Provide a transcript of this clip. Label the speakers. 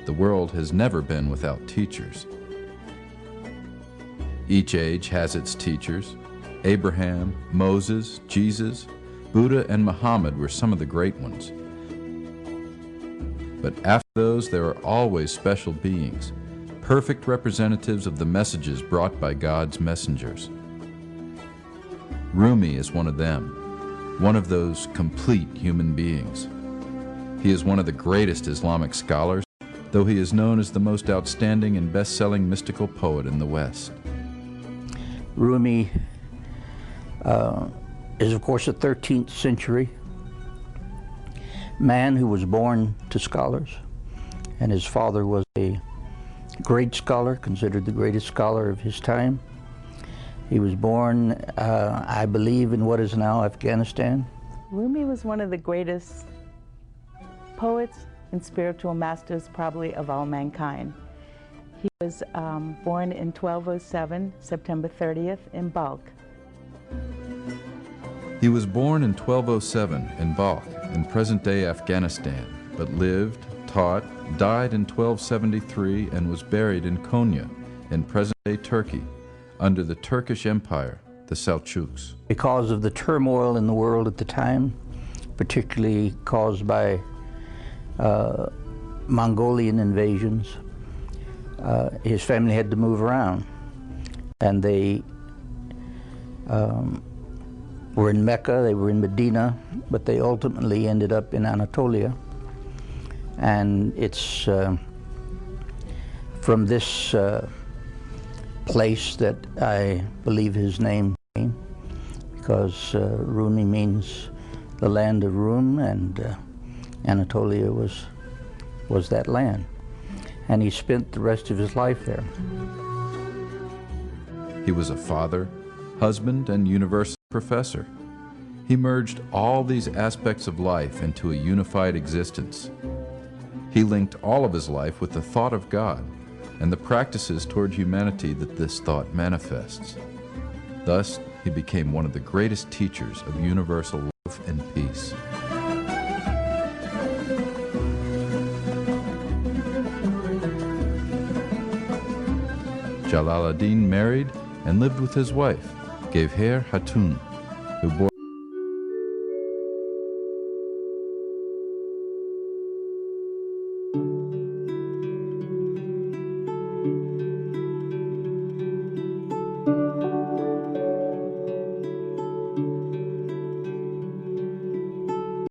Speaker 1: The world has never been without teachers. Each age has its teachers. Abraham, Moses, Jesus, Buddha, and Muhammad were some of the great ones. But after those, there are always special beings, perfect representatives of the messages brought by God's messengers. Rumi is one of them, one of those complete human beings. He is one of the greatest Islamic scholars, though he is known as the most outstanding and best-selling mystical poet in the West.
Speaker 2: Rumi is, of course, a 13th century man who was born to scholars, and his father was a great scholar, considered the greatest scholar of his time. He was born, I believe, in what is now Afghanistan.
Speaker 3: Rumi was one of the greatest poets and spiritual masters probably of all mankind. He was born in 1207, September 30th, in Balkh.
Speaker 1: He was born in 1207 in Balkh, in present-day Afghanistan, but lived, taught, died in 1273 and was buried in Konya, in present-day Turkey, under the Turkish Empire, the Seljuks.
Speaker 2: Because of the turmoil in the world at the time, particularly caused by Mongolian invasions, his family had to move around, and they were in Mecca, they were in Medina, but they ultimately ended up in Anatolia. And it's from this place that I believe his name came, because Rumi means the land of Rum, and Anatolia was that land. And he spent the rest of his life there.
Speaker 1: He was a father, husband, and university professor. He merged all these aspects of life into a unified existence. He linked all of his life with the thought of God and the practices toward humanity that this thought manifests. Thus, he became one of the greatest teachers of universal love and peace. Jalaluddin married and lived with his wife, Gevher Hatun, who bore